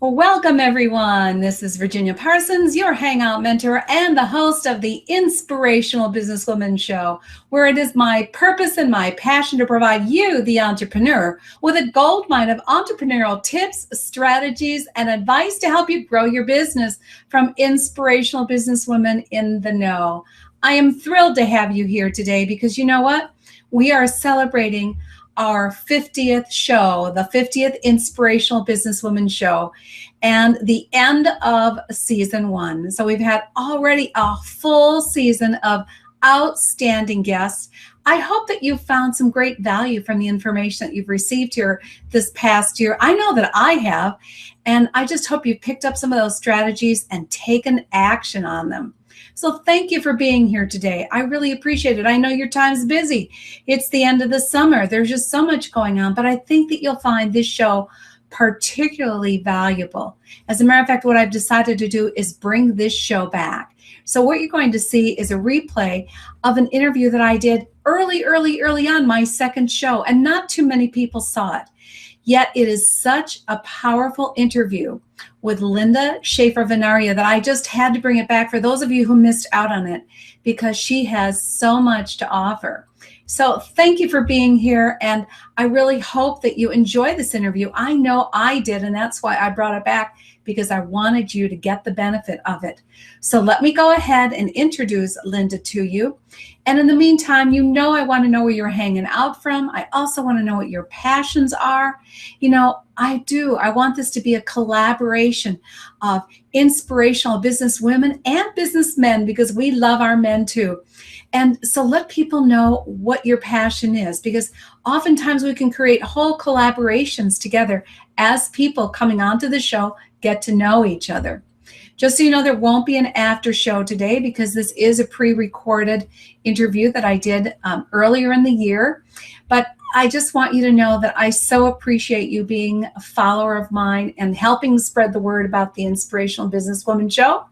Well, welcome everyone. This is Virginia Parsons, your Hangout mentor and the host of the Inspirational Business Women Show, where it is my purpose and my passion to provide you, the entrepreneur, with a goldmine of entrepreneurial tips, strategies, and advice to help you grow your business from inspirational business women in the know. I am thrilled to have you here today because you know what? We are celebrating our 50th show, the 50th Inspirational Business Women Show, and the end of season 1. So we've had already a full season of outstanding guests. I hope that you found some great value from the information that you've received here this past year. I know that I have, and I just hope you picked up some of those strategies and taken action on them. So thank you for being here today. I really appreciate it. I know your time's busy. It's the end of the summer. There's just so much going on, but I think that you'll find this show particularly valuable. As a matter of fact, what I've decided to do is bring this show back. So what you're going to see is a replay of an interview that I did early on, my second show, and not too many people saw it. Yet it is such a powerful interview with Linda Shaffer-Vanaria that I just had to bring it back for those of you who missed out on it, because she has so much to offer. So thank you for being here, and I really hope that you enjoy this interview. I know I did, and that's why I brought it back, because I wanted you to get the benefit of it. So let me go ahead and introduce Linda to you. And in the meantime, you know I want to know where you're hanging out from. I also want to know what your passions are. You know, I do. I want this to be a collaboration of inspirational business women and businessmen, because we love our men too. And so let people know what your passion is, because oftentimes we can create whole collaborations together as people coming onto the show get to know each other. Just so you know, there won't be an after show today, because this is a pre-recorded interview that I did earlier in the year. But I just want you to know that I so appreciate you being a follower of mine and helping spread the word about the Inspirational Business Women Show.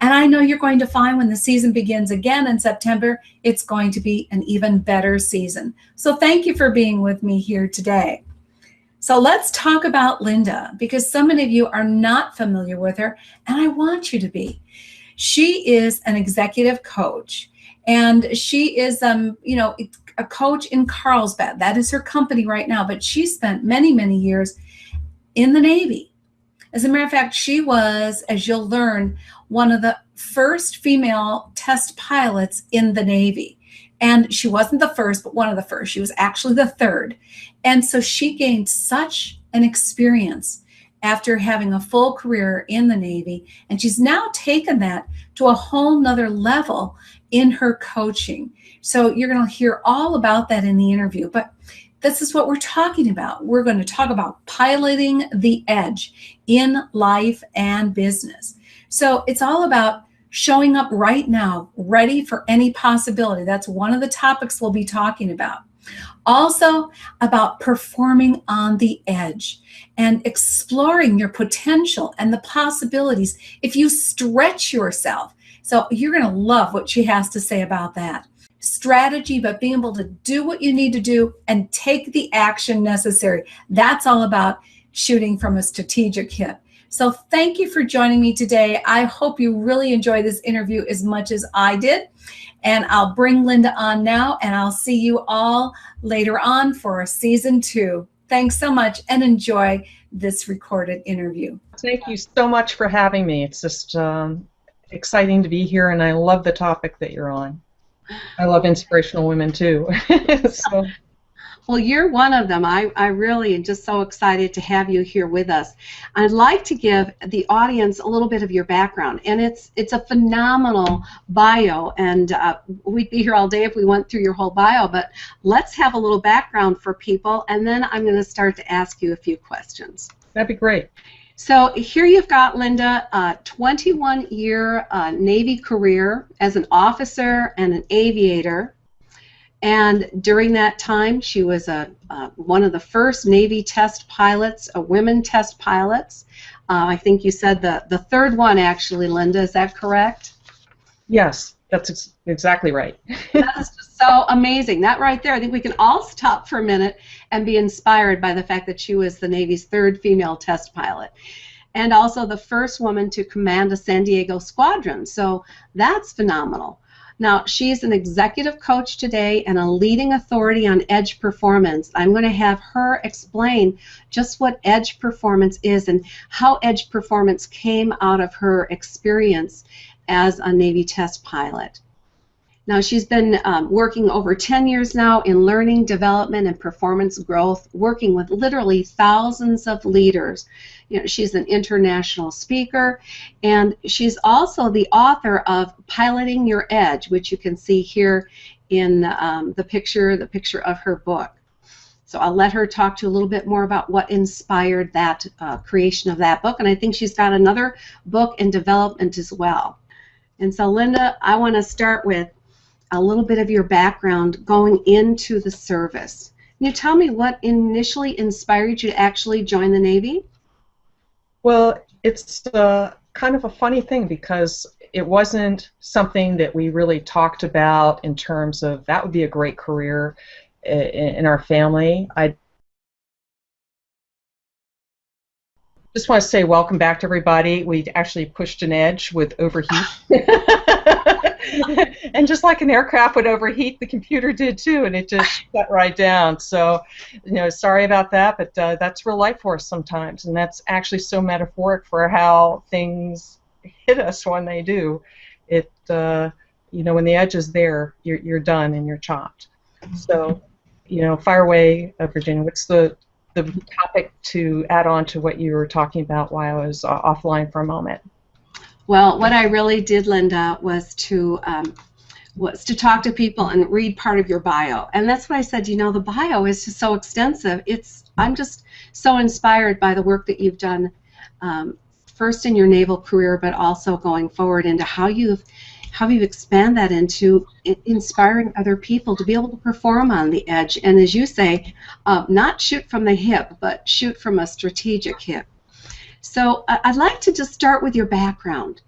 And I know you're going to find when the season begins again in September, it's going to be an even better season. So thank you for being with me here today. So let's talk about Linda, because so many of you are not familiar with her, and I want you to be. She is an executive coach, and she is, a coach in Carlsbad. That is her company right now, but she spent many, many years in the Navy. As a matter of fact, she was, as you'll learn, one of the first female test pilots in the Navy. And she wasn't the first, but one of the first. She was actually the third. And so she gained such an experience after having a full career in the Navy. And she's now taken that to a whole nother level in her coaching. So you're going to hear all about that in the interview. But this is what we're talking about. We're going to talk about piloting the edge in life and business. So it's all about showing up right now, ready for any possibility. That's one of the topics we'll be talking about. Also about performing on the edge and exploring your potential and the possibilities if you stretch yourself. So you're going to love what she has to say about that. Strategy, but being able to do what you need to do and take the action necessary. That's all about shooting from a strategic hip. So thank you for joining me today. I hope you really enjoy this interview as much as I did. And I'll bring Linda on now, and I'll see you all later on for season 2. Thanks so much, and enjoy this recorded interview. Thank you so much for having me. It's just exciting to be here, and I love the topic that you're on. I love inspirational women too. So. Well, you're one of them. I really am just so excited to have you here with us. I'd like to give the audience a little bit of your background, and it's a phenomenal bio, and we'd be here all day if we went through your whole bio, but let's have a little background for people, and then I'm going to start to ask you a few questions. That'd be great. So here you've got, Linda, a 21-year Navy career as an officer and an aviator. And during that time, she was one of the first Navy test pilots, women test pilots. I think you said the third one, actually, Linda. Is that correct? Yes, that's exactly right. That's just so amazing. That right there, I think we can all stop for a minute and be inspired by the fact that she was the Navy's third female test pilot. and also the first woman to command a San Diego squadron. So that's phenomenal. Now, she's an executive coach today and a leading authority on edge performance. I'm going to have her explain just what edge performance is and how edge performance came out of her experience as a Navy test pilot. Now, she's been working over 10 years now in learning, development, and performance growth, working with literally thousands of leaders. You know, she's an international speaker, and she's also the author of Piloting Your Edge, which you can see here in the picture of her book. So I'll let her talk to you a little bit more about what inspired that creation of that book, and I think she's got another book in development as well. And so, Linda, I want to start with a little bit of your background going into the service. Can you tell me what initially inspired you to actually join the Navy? Well, it's kind of a funny thing because it wasn't something that we really talked about in terms of that would be a great career in our family. I just want to say welcome back to everybody. We actually pushed an edge with overheat. And just like an aircraft would overheat, the computer did too, and it just shut right down. So, you know, sorry about that, but that's real life for us sometimes, and that's actually so metaphoric for how things hit us when they do. It, you know, when the edge is there, you're done and you're chopped. So, you know, fire away, Virginia. What's the topic to add on to what you were talking about while I was offline for a moment? Well, what I really did, Linda, was to talk to people and read part of your bio. And that's what I said, you know, the bio is just so extensive. I'm just so inspired by the work that you've done, first in your naval career, but also going forward into how you expand that into inspiring other people to be able to perform on the edge. And as you say, not shoot from the hip, but shoot from a strategic hip. So I'd like to just start with your background.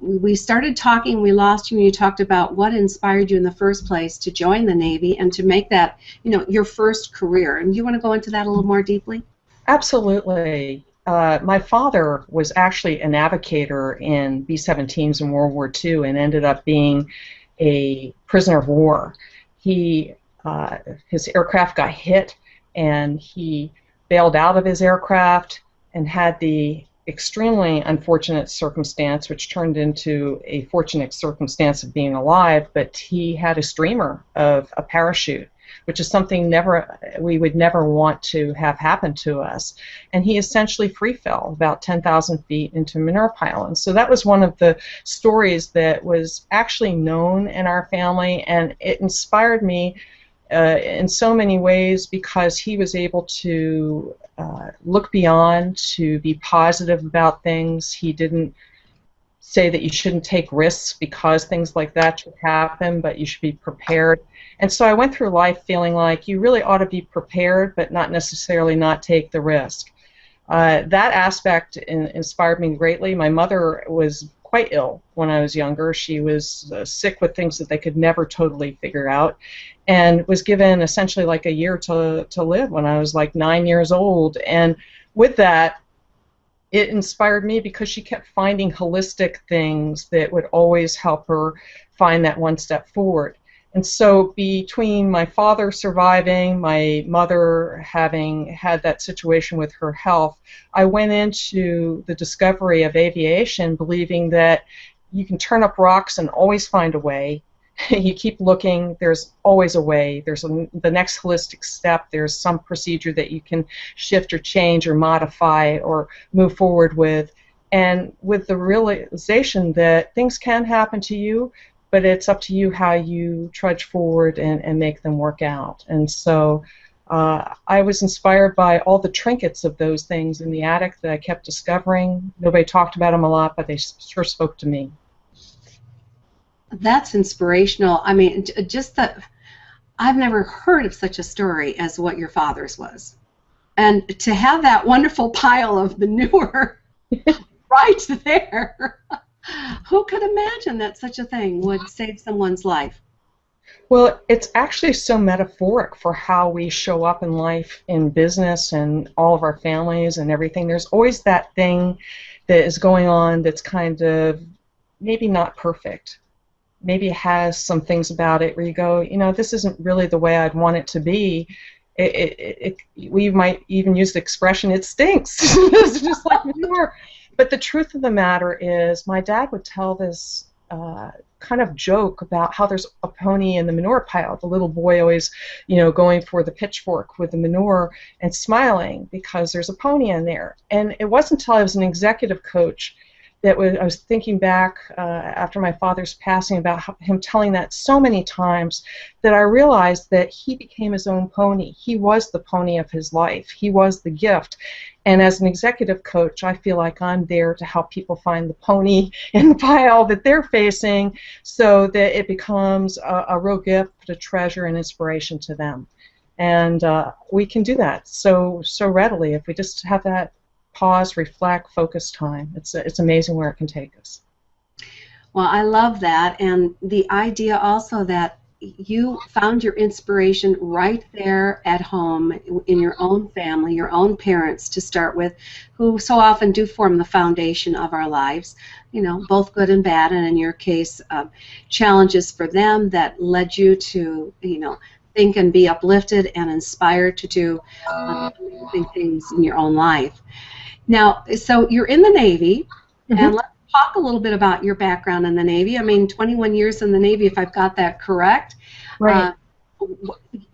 We started talking, we lost you when you talked about what inspired you in the first place to join the Navy and to make that, you know, your first career. And do you want to go into that a little more deeply? Absolutely. My father was actually a navigator in B-17s in World War II and ended up being a prisoner of war. His aircraft got hit, and he bailed out of his aircraft and had the extremely unfortunate circumstance, which turned into a fortunate circumstance of being alive, but he had a streamer of a parachute, which is something we would never want to have happen to us. And he essentially free fell about 10,000 feet into Minerva Island. So that was one of the stories that was actually known in our family, and it inspired me in so many ways because he was able to look beyond, to be positive about things. He didn't say that you shouldn't take risks because things like that should happen, but you should be prepared. And so I went through life feeling like you really ought to be prepared, but not necessarily not take the risk. That aspect inspired me greatly. My mother was quite ill when I was younger. She was sick with things that they could never totally figure out, and was given essentially like a year to live when I was like 9 years old. And with that, it inspired me because she kept finding holistic things that would always help her find that one step forward. And so between my father surviving, my mother having had that situation with her health, I went into the discovery of aviation believing that you can turn up rocks and always find a way. You keep looking, there's always a way. There's the next holistic step. There's some procedure that you can shift or change or modify or move forward with. And with the realization that things can happen to you, but it's up to you how you trudge forward and make them work out. And so I was inspired by all the trinkets of those things in the attic that I kept discovering. Nobody talked about them a lot, but they sure spoke to me. That's inspirational. I mean, just that I've never heard of such a story as what your father's was. And to have that wonderful pile of manure right there. Who could imagine that such a thing would save someone's life? Well, it's actually so metaphoric for how we show up in life, in business, and all of our families and everything. There's always that thing that is going on that's kind of maybe not perfect. Maybe it has some things about it where you go, this isn't really the way I'd want it to be. We might even use the expression, it stinks. It's just like manure. But the truth of the matter is, my dad would tell this kind of joke about how there's a pony in the manure pile. The little boy always, going for the pitchfork with the manure and smiling because there's a pony in there. And it wasn't until I was an executive coach that I was thinking back after my father's passing about him telling that so many times that I realized that he became his own pony. He was the pony of his life. He was the gift. And as an executive coach, I feel like I'm there to help people find the pony in the pile that they're facing so that it becomes a real gift, a treasure, and inspiration to them. And we can do that so readily if we just have that pause, reflect, focus time. It's amazing where it can take us. Well, I love that, and the idea also that you found your inspiration right there at home in your own family, your own parents to start with, who so often do form the foundation of our lives, both good and bad, and in your case, challenges for them that led you to, think and be uplifted and inspired to do amazing things in your own life. Now, so you're in the Navy, and let's talk a little bit about your background in the Navy. I mean, 21 years in the Navy, if I've got that correct. Right.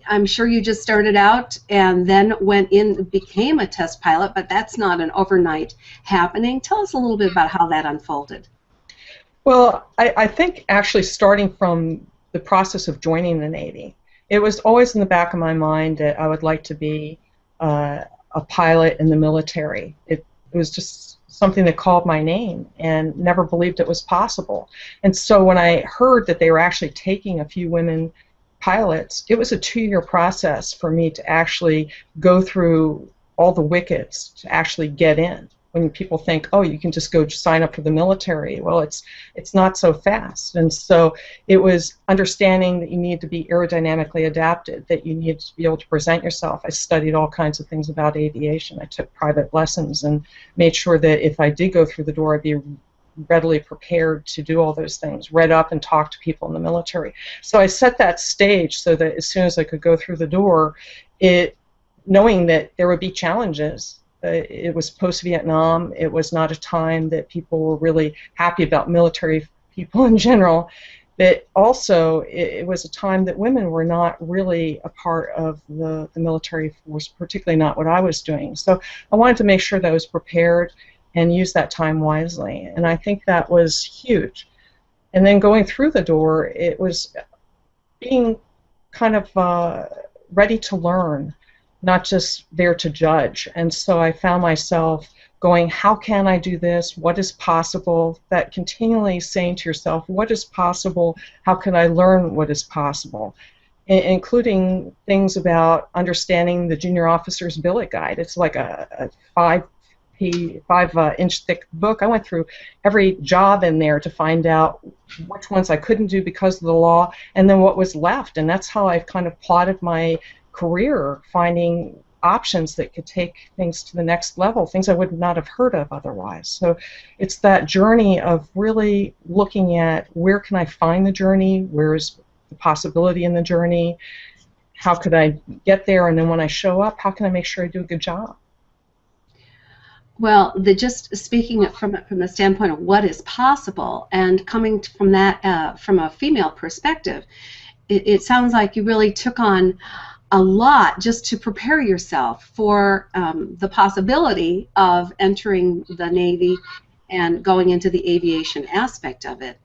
I'm sure you just started out and then went in, became a test pilot, but that's not an overnight happening. Tell us a little bit about how that unfolded. Well, I think actually starting from the process of joining the Navy, it was always in the back of my mind that I would like to be a pilot in the military. It was just something that called my name, and never believed it was possible. And so when I heard that they were actually taking a few women pilots, it was a 2-year process for me to actually go through all the wickets to actually get in. When people think, oh, you can just go sign up for the military, well, it's not so fast. And so it was understanding that you need to be aerodynamically adapted, that you need to be able to present yourself. I studied all kinds of things about aviation. I took private lessons and made sure that if I did go through the door, I'd be readily prepared to do all those things, read up and talk to people in the military. So I set that stage so that as soon as I could go through the door, knowing that there would be challenges. It was post-Vietnam. It was not a time that people were really happy about military people in general. But also, it was a time that women were not really a part of the military force, particularly not what I was doing. So I wanted to make sure that I was prepared and use that time wisely. And I think that was huge. And then going through the door, it was being kind of ready to learn, not just there to judge. And so I found myself going, how can I do this? What is possible? That continually saying to yourself, what is possible? How can I learn what is possible? Including things about understanding the junior officer's billet guide. It's like a 5-inch thick book. I went through every job in there to find out which ones I couldn't do because of the law, and then what was left. And that's how I've kind of plotted my career, finding options that could take things to the next level, things I would not have heard of otherwise. So it's that journey of really looking at where can I find the journey, where's the possibility in the journey, how could I get there, and then when I show up, how can I make sure I do a good job? Well, just speaking from the standpoint of what is possible, and coming from that from a female perspective, it sounds like you really took on a lot just to prepare yourself for the possibility of entering the Navy and going into the aviation aspect of it.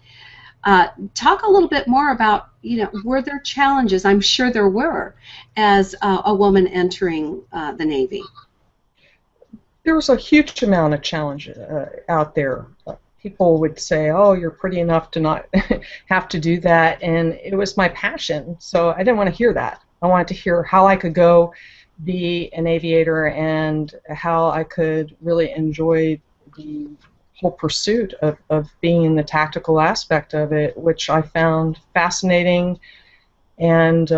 Talk a little bit more about, were there challenges? I'm sure there were, as a woman entering the Navy. There was a huge amount of challenge out there. People would say, oh, you're pretty enough to not have to do that, and it was my passion, so I didn't want to hear that. I wanted to hear how I could go be an aviator and how I could really enjoy the whole pursuit of being in the tactical aspect of it, which I found fascinating and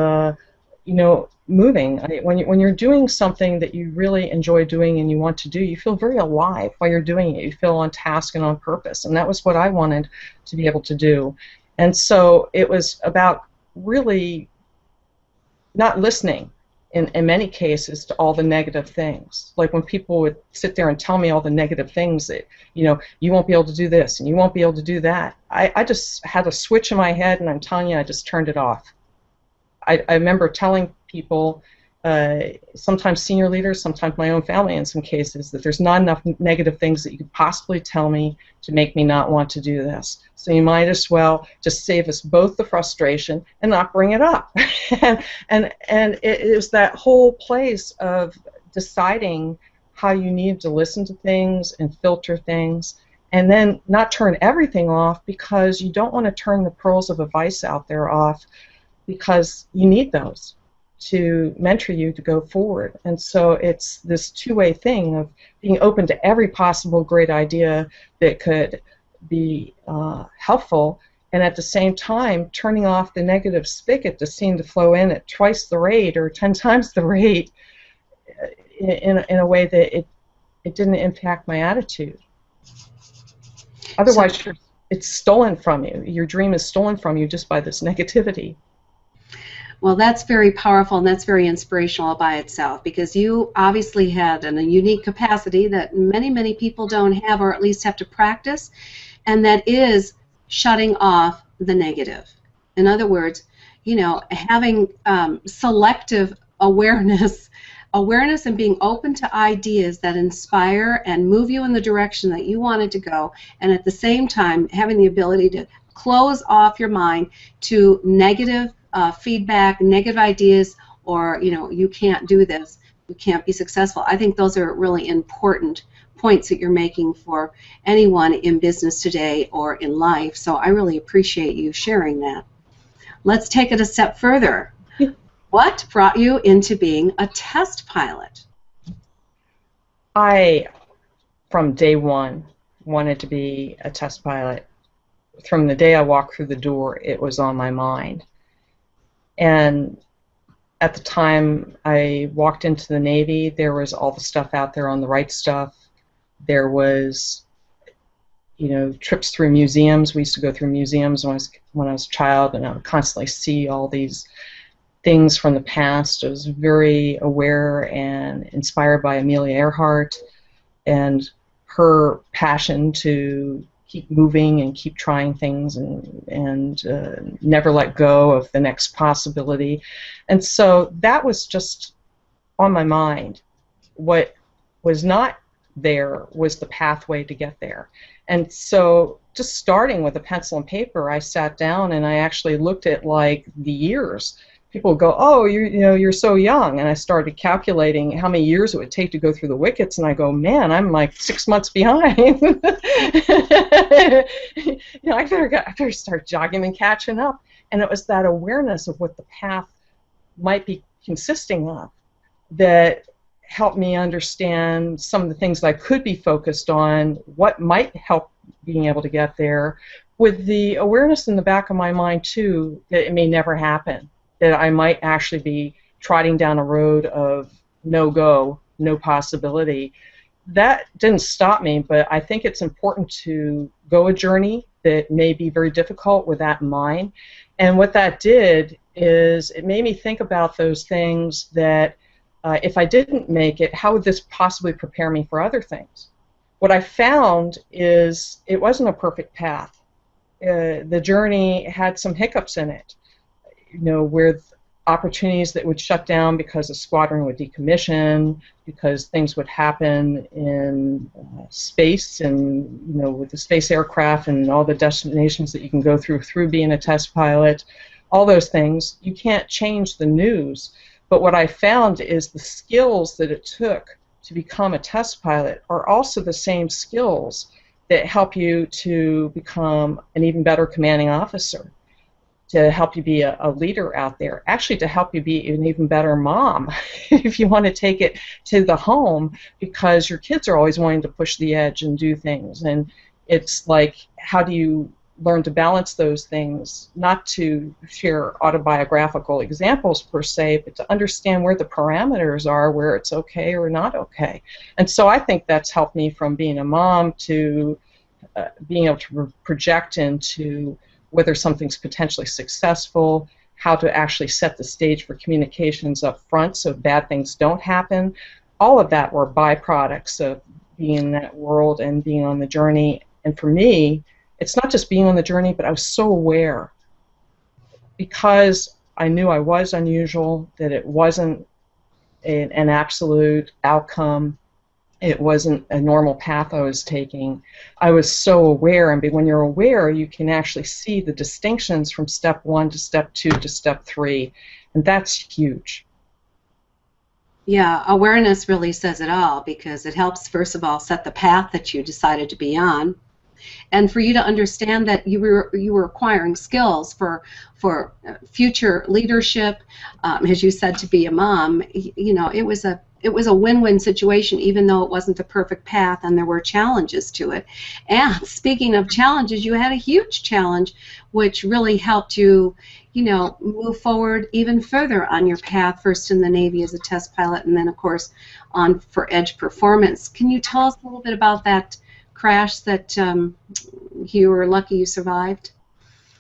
moving. When you're doing something that you really enjoy doing and you want to do, you feel very alive while you're doing it. You feel on task and on purpose, and that was what I wanted to be able to do. And so it was about really not listening in many cases to all the negative things. Like when people would sit there and tell me all the negative things that, you won't be able to do this and you won't be able to do that. I just had a switch in my head, and I'm telling you, I just turned it off. I remember telling people, sometimes senior leaders, sometimes my own family in some cases, that there's not enough negative things that you could possibly tell me to make me not want to do this. So you might as well just save us both the frustration and not bring it up. and it was that whole place of deciding how you need to listen to things and filter things, and then not turn everything off, because you don't want to turn the pearls of advice out there off, because you need those to mentor you to go forward. And so it's this two-way thing of being open to every possible great idea that could be helpful, and at the same time turning off the negative spigot that seemed to flow in at twice the rate or 10 times the rate in a way that it didn't impact my attitude. Otherwise, it's stolen from you. Your dream is stolen from you just by this negativity. Well, that's very powerful, and that's very inspirational by itself, because you obviously had a unique capacity that many, many people don't have, or at least have to practice, and that is shutting off the negative. In other words, having selective awareness and being open to ideas that inspire and move you in the direction that you wanted to go, and at the same time having the ability to close off your mind to negative feedback, negative ideas, or you can't do this, you can't be successful. I think those are really important points that you're making for anyone in business today or in life. So I really appreciate you sharing that. Let's take it a step further. What brought you into being a test pilot? I, from day one, wanted to be a test pilot. From the day I walked through the door, it was on my mind. And at the time I walked into the Navy, there was all the stuff out there on the right stuff. There was, trips through museums. We used to go through museums when I was a child, and I would constantly see all these things from the past. I was very aware and inspired by Amelia Earhart and her passion to keep moving and keep trying things and never let go of the next possibility. And so that was just on my mind. What was not there was the pathway to get there. And so just starting with a pencil and paper, I sat down and I actually looked at the years. People would go, oh, you're so young, and I started calculating how many years it would take to go through the wickets, and I go, man, I'm like 6 months behind. I better start jogging and catching up. And it was that awareness of what the path might be consisting of that helped me understand some of the things that I could be focused on, what might help being able to get there, with the awareness in the back of my mind too that it may never happen, that I might actually be trotting down a road of no go, no possibility. That didn't stop me, but I think it's important to go a journey that may be very difficult with that in mind. And what that did is it made me think about those things that if I didn't make it, how would this possibly prepare me for other things? What I found is it wasn't a perfect path. The journey had some hiccups in it. With opportunities that would shut down because a squadron would decommission, because things would happen in space, and with the space aircraft and all the destinations that you can go through being a test pilot, all those things, you can't change the news. But what I found is the skills that it took to become a test pilot are also the same skills that help you to become an even better commanding officer, to help you be a leader out there, actually to help you be an even better mom if you want to take it to the home, because your kids are always wanting to push the edge and do things. And it's like, how do you learned to balance those things, not to share autobiographical examples per se, but to understand where the parameters are, where it's okay or not okay. And so I think that's helped me from being a mom to being able to project into whether something's potentially successful, how to actually set the stage for communications up front so bad things don't happen. All of that were byproducts of being in that world and being on the journey. And for me, it's not just being on the journey, but I was so aware, because I knew I was unusual, that it wasn't an absolute outcome. It wasn't a normal path I was taking. I was so aware, and when you're aware, you can actually see the distinctions from step 1 to step 2 to step 3, and that's huge. Yeah, awareness really says it all, because it helps, first of all, set the path that you decided to be on, and for you to understand that you were acquiring skills for future leadership, as you said, to be a mom. You know, it was a win-win situation, even though it wasn't the perfect path and there were challenges to it. And speaking of challenges, you had a huge challenge, which really helped you, you know, move forward even further on your path, first in the Navy as a test pilot, and then, of course, on for Edge Performance. Can you tell us a little bit about that crash that you were lucky you survived?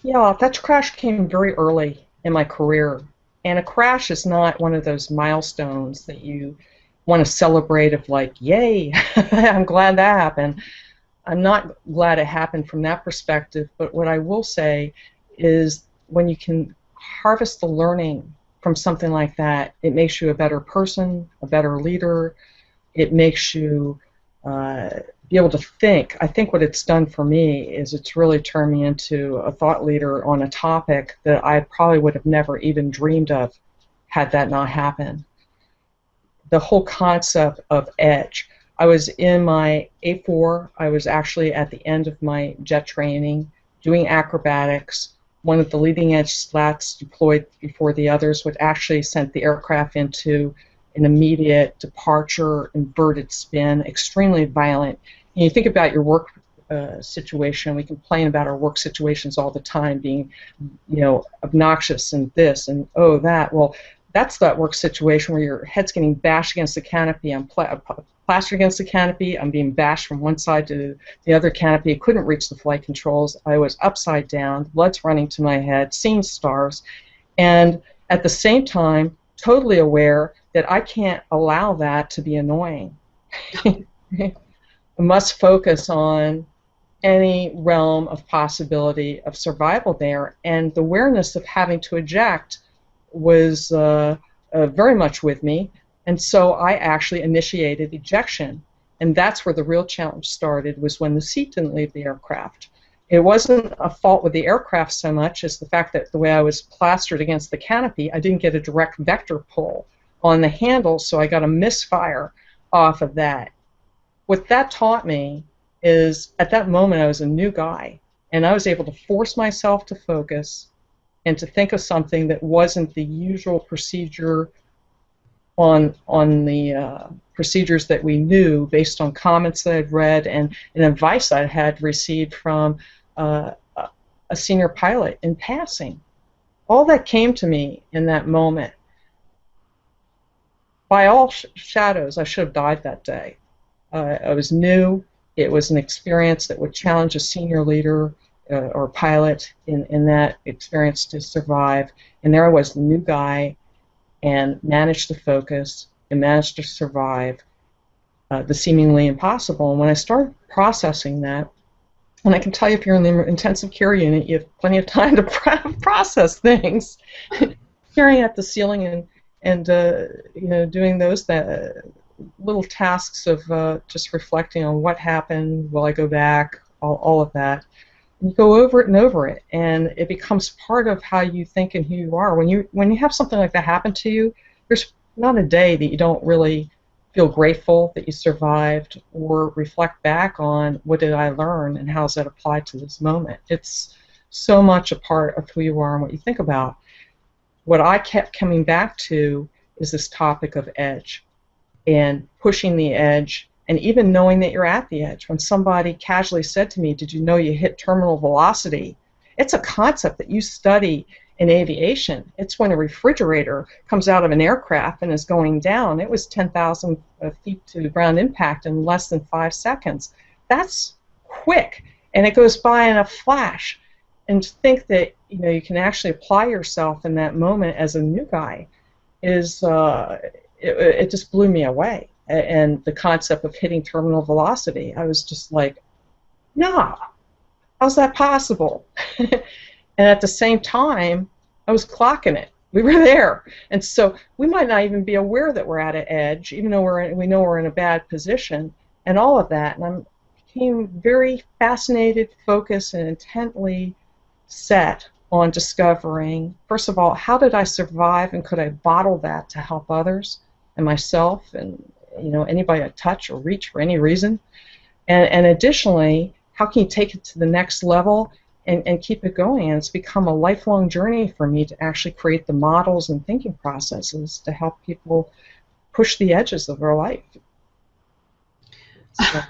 Yeah, that crash came very early in my career. And a crash is not one of those milestones that you want to celebrate of like, yay, I'm glad that happened. I'm not glad it happened from that perspective, but what I will say is when you can harvest the learning from something like that, it makes you a better person, a better leader. It makes you be able to think. I think what it's done for me is it's really turned me into a thought leader on a topic that I probably would have never even dreamed of had that not happened. The whole concept of edge. I was in my A4. I was actually at the end of my jet training doing acrobatics. One of the leading edge slats deployed before the others, which actually sent the aircraft into an immediate departure, inverted spin, extremely violent. And you think about your work situation. We complain about our work situations all the time, being, you know, obnoxious and this and oh that. Well, that's that work situation where your head's getting bashed against the canopy. I'm plastered against the canopy. I'm being bashed from one side to the other canopy. I couldn't reach the flight controls. I was upside down, blood's running to my head, seeing stars, and at the same time, totally aware that I can't allow that to be annoying. I must focus on any realm of possibility of survival there, and the awareness of having to eject was very much with me, and so I actually initiated ejection, and that's where the real challenge started, was when the seat didn't leave the aircraft. It wasn't a fault with the aircraft so much as the fact that the way I was plastered against the canopy, I didn't get a direct vector pull on the handle, so I got a misfire off of that. What that taught me is, at that moment I was a new guy, and I was able to force myself to focus and to think of something that wasn't the usual procedure on the procedures that we knew based on comments that I'd read and advice I had received from a senior pilot in passing. All that came to me in that moment. By all shadows, I should have died that day. I was new. It was an experience that would challenge a senior leader or pilot in that experience to survive. And there I was, the new guy, and managed to focus and managed to survive the seemingly impossible. And when I started processing that, and I can tell you if you're in the intensive care unit, you have plenty of time to process things. Staring at the ceiling and you know, doing those little tasks of just reflecting on what happened, will I go back, all of that. And you go over it and over it, and it becomes part of how you think and who you are. When you have something like that happen to you, there's not a day that you don't really feel grateful that you survived, or reflect back on what did I learn and how does that apply to this moment. It's so much a part of who you are and what you think about. What I kept coming back to is this topic of edge, and pushing the edge And even knowing that you're at the edge, when somebody casually said to me, "Did you know you hit terminal velocity?" It's a concept that you study in aviation. It's when a refrigerator comes out of an aircraft and is going down. It was 10,000 feet to ground impact in less than 5 seconds. That's quick, and it goes by in a flash. And to think that you can actually apply yourself in that moment as a new guy is it just blew me away. And the concept of hitting terminal velocity, I was just like, no, how's that possible? And at the same time, I was clocking it. We were there. And so we might not even be aware that we're at an edge, even though we know we're in a bad position, and all of that. And I became very fascinated, focused, and intently set on discovering, first of all, how did I survive, and could I bottle that to help others and myself and anybody I touch or reach for any reason? And additionally, how can you take it to the next level and keep it going? And it's become a lifelong journey for me to actually create the models and thinking processes to help people push the edges of their life. So.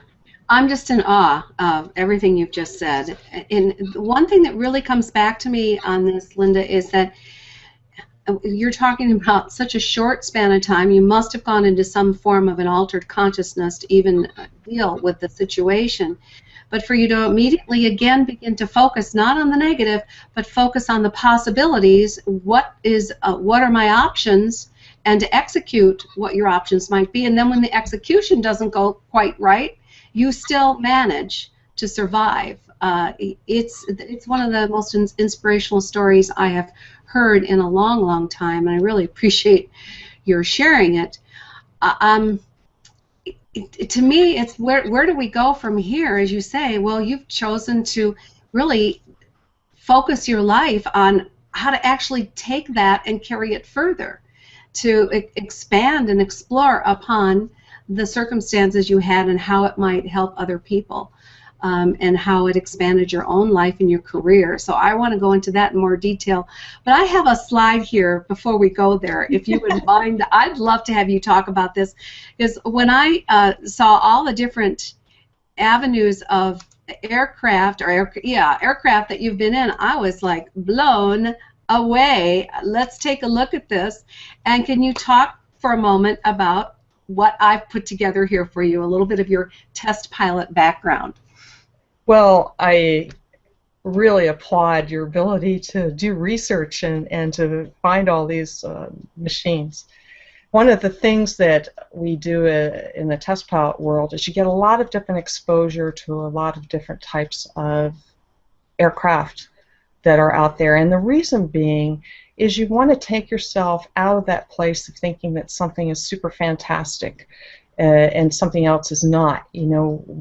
I'm just in awe of everything you've just said. And one thing that really comes back to me on this, Linda, is that you're talking about such a short span of time. You must have gone into some form of an altered consciousness to even deal with the situation. But for you to immediately again begin to focus not on the negative, but focus on the possibilities. What are my options? And to execute what your options might be. And then when the execution doesn't go quite right, you still manage to survive. It's one of the most inspirational stories I have heard in a long, long time, and I really appreciate your sharing it. To me, it's where do we go from here? As you say, well, you've chosen to really focus your life on how to actually take that and carry it further, to expand and explore upon the circumstances you had and how it might help other people, and how it expanded your own life and your career. So I want to go into that in more detail. But I have a slide here before we go there, if you would mind. I'd love to have you talk about this, because when I saw all the different avenues of aircraft that you've been in, I was like blown away. Let's take a look at this. And can you talk for a moment about what I've put together here for you, a little bit of your test pilot background? Well, I really applaud your ability to do research and to find all these machines. One of the things that we do in the test pilot world is you get a lot of different exposure to a lot of different types of aircraft that are out there. And the reason being is you want to take yourself out of that place of thinking that something is super fantastic and something else is not.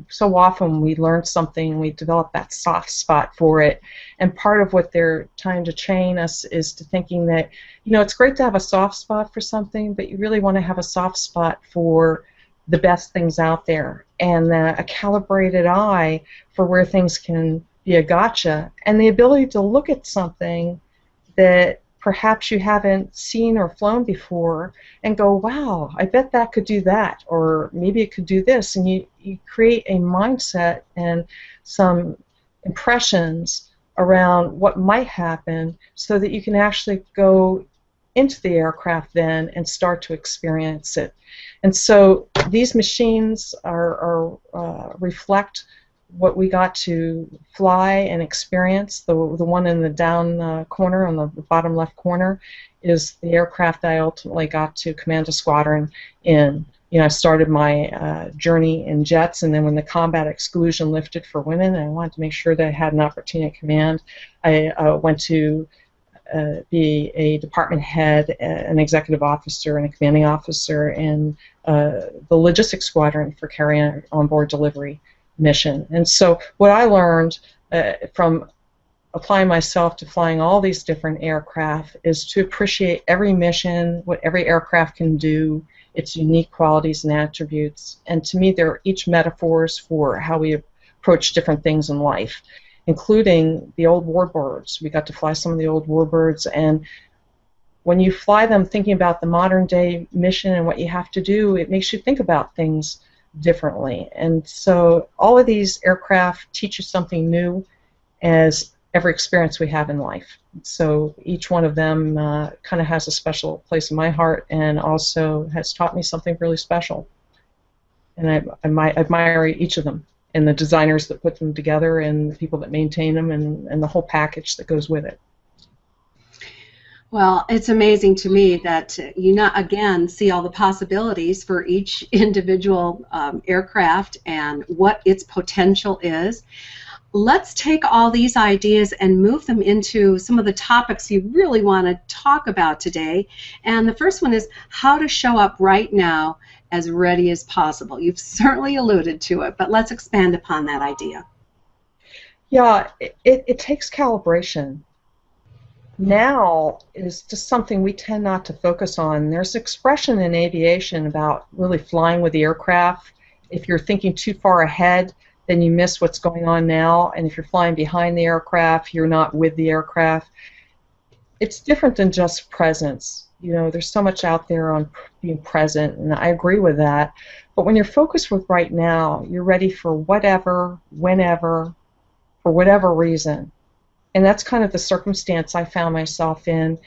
So often we learn something and we develop that soft spot for it, and part of what they're trying to train us is to thinking that, it's great to have a soft spot for something, but you really want to have a soft spot for the best things out there, and a calibrated eye for where things can be a gotcha, and the ability to look at something that perhaps you haven't seen or flown before and go, wow, I bet that could do that, or maybe it could do this, and you create a mindset and some impressions around what might happen so that you can actually go into the aircraft then and start to experience it. And so these machines reflect what we got to fly and experience. The one in the down corner, on the bottom left corner, is the aircraft that I ultimately got to command a squadron in. I started my journey in jets, and then when the combat exclusion lifted for women, I wanted to make sure that I had an opportunity to command. I went to be a department head, an executive officer, and a commanding officer in the logistics squadron for carrying on-board delivery mission. And so what I learned from applying myself to flying all these different aircraft is to appreciate every mission, what every aircraft can do, its unique qualities and attributes. And to me, they're each metaphors for how we approach different things in life, including the old warbirds. We got to fly some of the old warbirds, and when you fly them thinking about the modern day mission and what you have to do, it makes you think about things differently. And so all of these aircraft teach you something new, as every experience we have in life. So each one of them kind of has a special place in my heart, and also has taught me something really special. And I admire each of them, and the designers that put them together, and the people that maintain them, and the whole package that goes with it. Well, it's amazing to me that you not again see all the possibilities for each individual aircraft and what its potential is. Let's take all these ideas and move them into some of the topics you really want to talk about today. And the first one is how to show up right now as ready as possible. You've certainly alluded to it, but let's expand upon that idea. Yeah, it takes calibration. Now is just something we tend not to focus on. There's expression in aviation about really flying with the aircraft. If you're thinking too far ahead, then you miss what's going on now, and if you're flying behind the aircraft, you're not with the aircraft. It's different than just presence. You know, there's so much out there on being present, and I agree with that. But when you're focused with right now, you're ready for whatever, whenever, for whatever reason. And that's kind of the circumstance I found myself in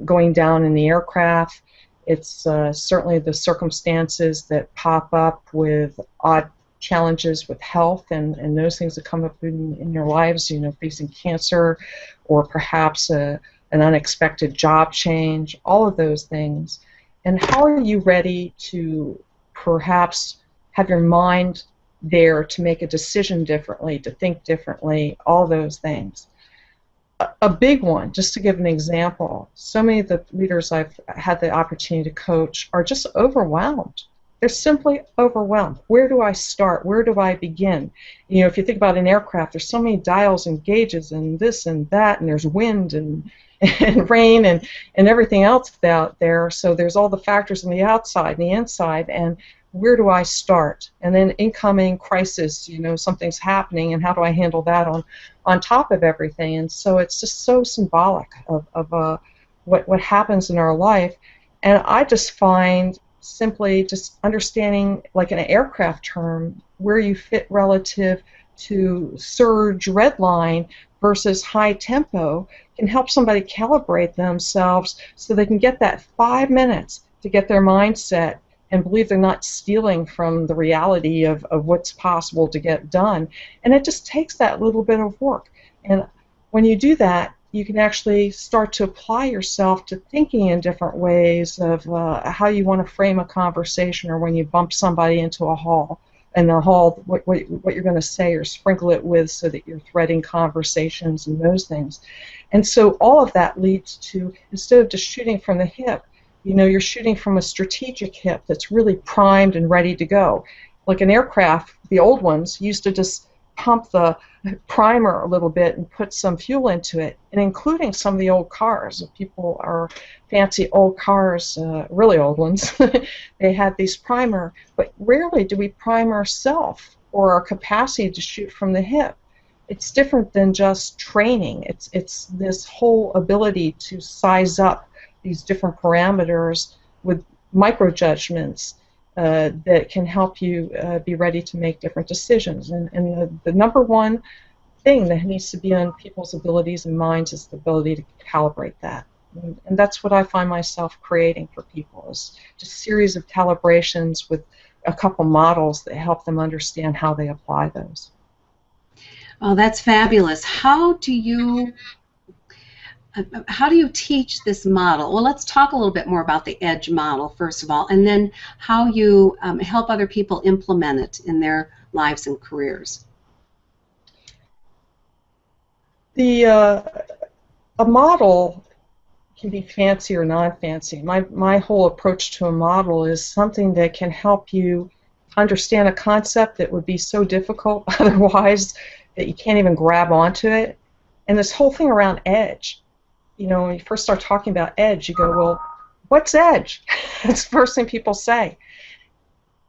going down in the aircraft. It's certainly the circumstances that pop up with odd challenges with health and those things that come up in your lives, you know, facing cancer or perhaps an unexpected job change, all of those things. And how are you ready to perhaps have your mind there to make a decision differently, to think differently, all those things. A big one, just to give an example, so many of the leaders I've had the opportunity to coach are just overwhelmed. They're simply overwhelmed. Where do I start? Where do I begin? You know, if you think about an aircraft, there's so many dials and gauges and this and that, and there's wind and rain and everything else out there. So there's all the factors on the outside and the inside, and where do I start? And then incoming crisis, you know, something's happening, and how do I handle that on top of everything? And so it's just so symbolic of what happens in our life. And I just find simply just understanding, like in an aircraft term, where you fit relative to surge redline versus high tempo can help somebody calibrate themselves so they can get that 5 minutes to get their mindset and believe they're not stealing from the reality of what's possible to get done. And it just takes that little bit of work. And when you do that, you can actually start to apply yourself to thinking in different ways of how you want to frame a conversation, or when you bump somebody into a hall, and the hall, what you're going to say or sprinkle it with so that you're threading conversations and those things. And so all of that leads to, instead of just shooting from the hip, you know, you're shooting from a strategic hip that's really primed and ready to go. Like an aircraft, the old ones used to just pump the primer a little bit and put some fuel into it, and including some of the old cars. If people are fancy old cars, really old ones, they had these primer, but rarely do we prime ourselves or our capacity to shoot from the hip. It's different than just training. It's this whole ability to size up these different parameters with micro judgments that can help you be ready to make different decisions. And the number one thing that needs to be on people's abilities and minds is the ability to calibrate that. And that's what I find myself creating for people, is just a series of calibrations with a couple models that help them understand how they apply those. Oh, that's fabulous. How do you teach this model? Well, let's talk a little bit more about the EDGE model, first of all, and then how you help other people implement it in their lives and careers. A model can be fancy or non-fancy. My whole approach to a model is something that can help you understand a concept that would be so difficult otherwise that you can't even grab onto it. And this whole thing around EDGE, you know, when you first start talking about EDGE, you go, well, what's EDGE? That's the first thing people say.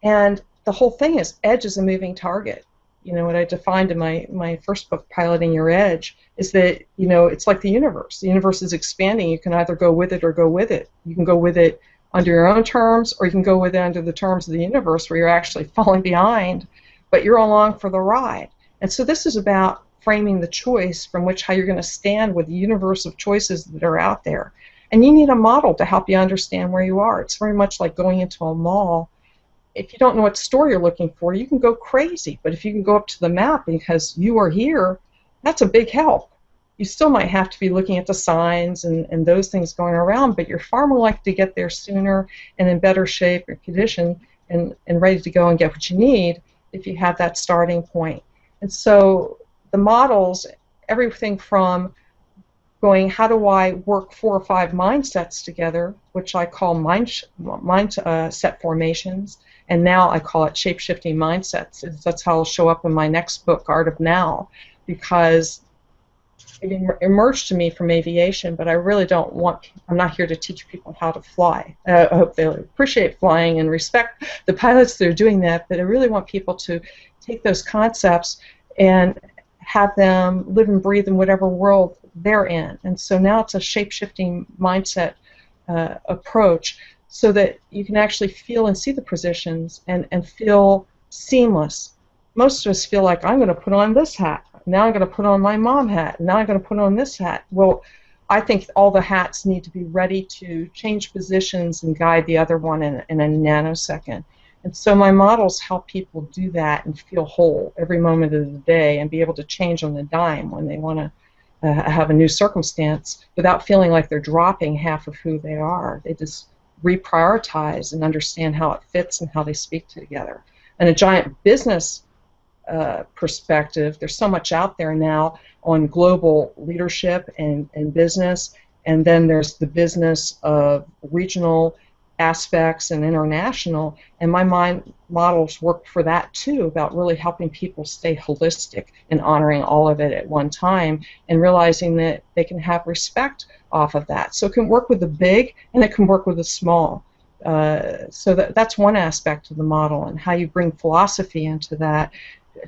And the whole thing is, EDGE is a moving target. You know, what I defined in my first book, Piloting Your EDGE, is that, you know, it's like the universe. The universe is expanding. You can either go with it or go with it. You can go with it under your own terms, or you can go with it under the terms of the universe where you're actually falling behind, but you're along for the ride. And so this is about framing the choice from which how you're going to stand with the universe of choices that are out there. And you need a model to help you understand where you are. It's very much like going into a mall. If you don't know what store you're looking for, you can go crazy. But if you can go up to the map because you are here, that's a big help. You still might have to be looking at the signs and those things going around, but you're far more likely to get there sooner and in better shape or condition and ready to go and get what you need if you have that starting point. And so the models, everything from going, how do I work 4 or 5 mindsets together, which I call mindset formations, and now I call it shape-shifting mindsets. That's how it'll show up in my next book, Art of Now, because it emerged to me from aviation, but I really I'm not here to teach people how to fly. I hope they appreciate flying and respect the pilots that are doing that, but I really want people to take those concepts and have them live and breathe in whatever world they're in. And so now it's a shape-shifting mindset approach so that you can actually feel and see the positions and feel seamless. Most of us feel like, I'm going to put on this hat. Now I'm going to put on my mom hat. Now I'm going to put on this hat. Well, I think all the hats need to be ready to change positions and guide the other one in a nanosecond. And so my models help people do that and feel whole every moment of the day and be able to change on the dime when they want to have a new circumstance without feeling like they're dropping half of who they are. They just reprioritize and understand how it fits and how they speak together. And a giant business perspective, there's so much out there now on global leadership and business, and then there's the business of regional aspects and international, and my mind models work for that too, about really helping people stay holistic and honoring all of it at one time and realizing that they can have respect off of that. So it can work with the big and it can work with the small. So that's one aspect of the model, and how you bring philosophy into that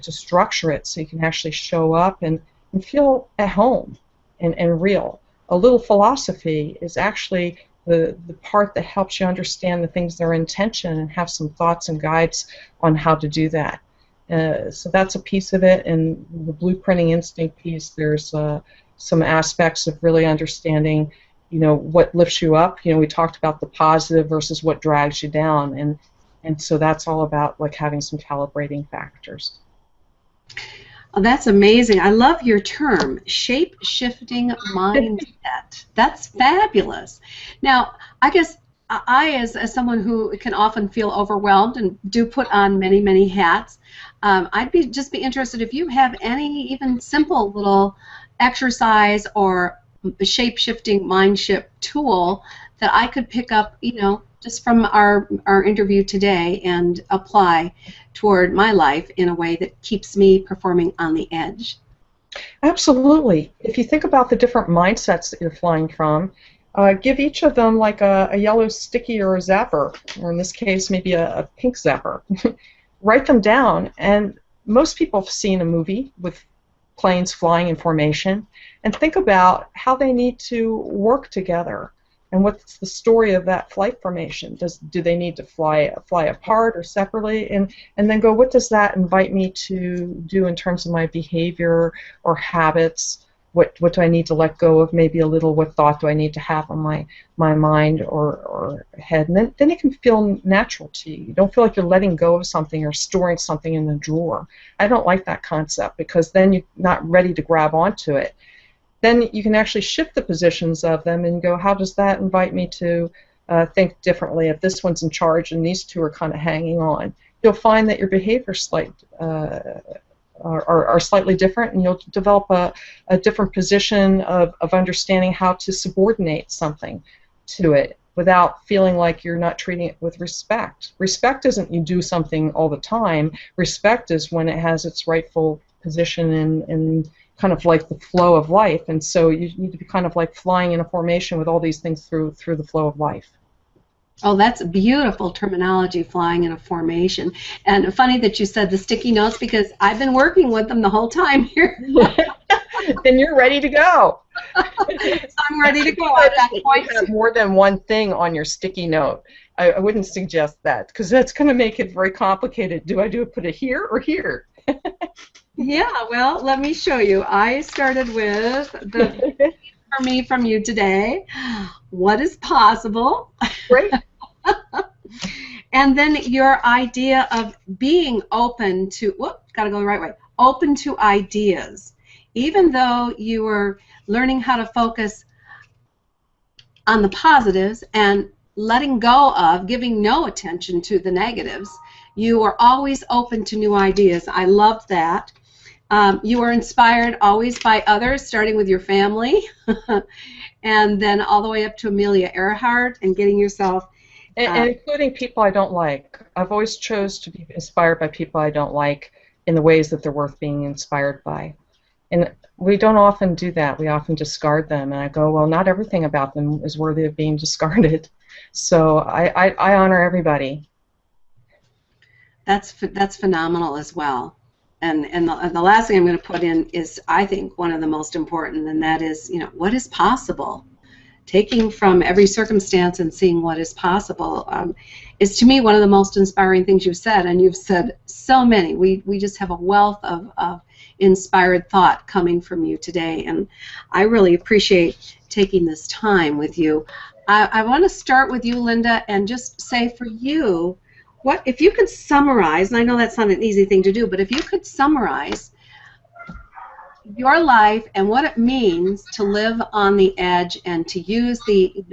to structure it so you can actually show up and feel at home and real. A little philosophy is actually the part that helps you understand the things that are in tension and have some thoughts and guides on how to do that. So that's a piece of it. And the blueprinting instinct piece, there's some aspects of really understanding, what lifts you up. We talked about the positive versus what drags you down, and so that's all about like having some calibrating factors. Oh, that's amazing. I love your term, shape-shifting mindset. That's fabulous. Now, I guess I, as someone who can often feel overwhelmed and do put on many, many hats, I'd just be interested if you have any even simple little exercise or shape-shifting mind shift tool that I could pick up, just from our interview today and apply toward my life in a way that keeps me performing on the edge. Absolutely. If you think about the different mindsets that you're flying from, give each of them like a yellow sticky or a zapper, or in this case maybe a pink zapper. Write them down, and most people have seen a movie with planes flying in formation, and think about how they need to work together. And what's the story of that flight formation? Do they need to fly apart or separately? And then go, what does that invite me to do in terms of my behavior or habits? What do I need to let go of maybe a little? What thought do I need to have on my mind or head? And then it can feel natural to you. You don't feel like you're letting go of something or storing something in the drawer. I don't like that concept, because then you're not ready to grab onto it. Then you can actually shift the positions of them and go, how does that invite me to think differently if this one's in charge and these two are kind of hanging on? You'll find that your behaviors are slightly different, and you'll develop a different position of understanding how to subordinate something to it without feeling like you're not treating it with respect. Respect isn't you do something all the time. Respect is when it has its rightful position in kind of like the flow of life, and so you need to be kind of like flying in a formation with all these things through the flow of life. Oh, that's beautiful terminology, flying in a formation. And funny that you said the sticky notes, because I've been working with them the whole time here. Then you're ready to go. So I'm ready to go at that point. You have more than one thing on your sticky note. I wouldn't suggest that because that's going to make it very complicated. Do I put it here or here? Yeah, well, let me show you. I started with the for me from you today. What is possible? Great. And then your idea of being open to, gotta go the right way, open to ideas. Even though you were learning how to focus on the positives and letting go of, giving no attention to the negatives, you are always open to new ideas. I loved that. You are inspired always by others, starting with your family, and then all the way up to Amelia Earhart and getting yourself... And including people I don't like. I've always chose to be inspired by people I don't like in the ways that they're worth being inspired by. And we don't often do that. We often discard them. And I go, well, not everything about them is worthy of being discarded. So I honor everybody. That's phenomenal as well. And the last thing I'm going to put in is, I think, one of the most important, and that is, what is possible? Taking from every circumstance and seeing what is possible is, to me, one of the most inspiring things you've said, and you've said so many. We just have a wealth of inspired thought coming from you today, and I really appreciate taking this time with you. I want to start with you, Linda, and just say for you, what if you could summarize, and I know that's not an easy thing to do, but if you could summarize your life and what it means to live on the edge and to use the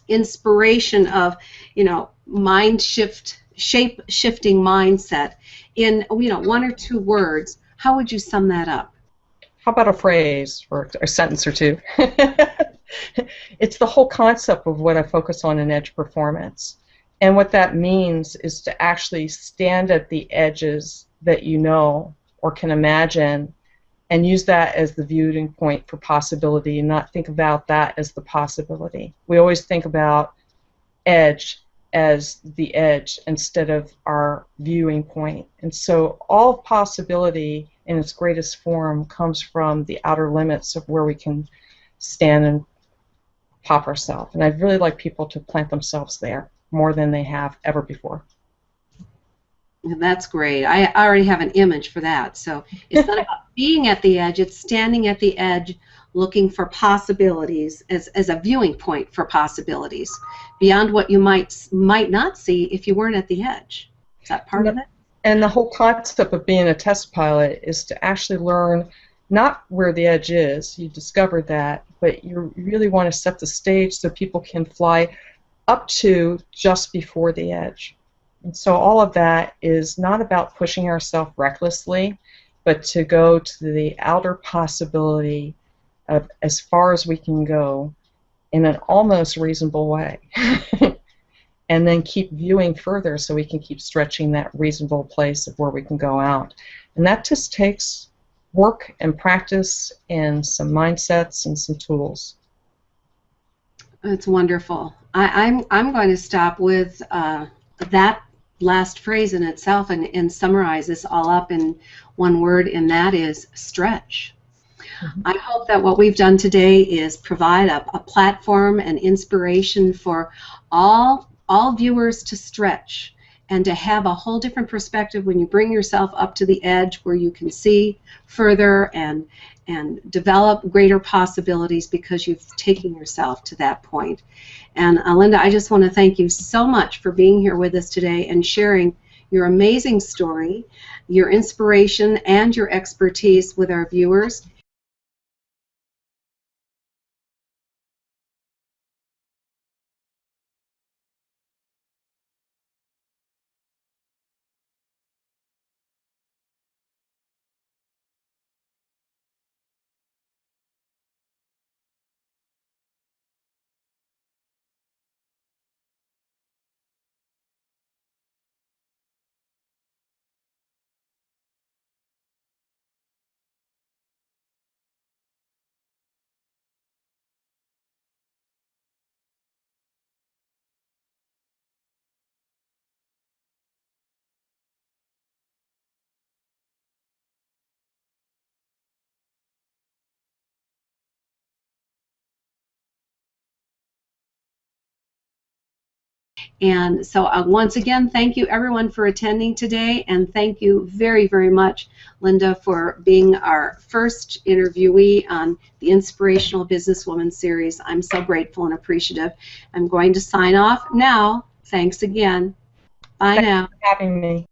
inspiration of shape shifting mindset in one or two words, how would you sum that up? How about a phrase or a sentence or two? It's the whole concept of what I focus on in edge performance. And what that means is to actually stand at the edges that you know or can imagine and use that as the viewing point for possibility and not think about that as the possibility. We always think about edge as the edge instead of our viewing point. And so all possibility in its greatest form comes from the outer limits of where we can stand and pop ourselves. And I'd really like people to plant themselves there more than they have ever before. That's great. I already have an image for that. So it's not about being at the edge, it's standing at the edge looking for possibilities as a viewing point for possibilities beyond what you might not see if you weren't at the edge. Is that part of it? And the whole concept of being a test pilot is to actually learn not where the edge is, you discovered that, but you really want to set the stage so people can fly up to just before the edge. And so all of that is not about pushing ourselves recklessly, but to go to the outer possibility of as far as we can go in an almost reasonable way. And then keep viewing further so we can keep stretching that reasonable place of where we can go out. And that just takes work and practice and some mindsets and some tools. It's wonderful. I'm going to stop with that last phrase in itself and summarize this all up in one word, and that is stretch. Mm-hmm. I hope that what we've done today is provide a platform and inspiration for all viewers to stretch and to have a whole different perspective when you bring yourself up to the edge where you can see further and develop greater possibilities because you've taken yourself to that point. And Linda, I just want to thank you so much for being here with us today and sharing your amazing story, your inspiration, and your expertise with our viewers. And so once again, thank you everyone for attending today, and thank you very, very much, Linda, for being our first interviewee on the Inspirational Businesswoman series. I'm so grateful and appreciative. I'm going to sign off now. Thanks again. Bye now. Thanks for having me.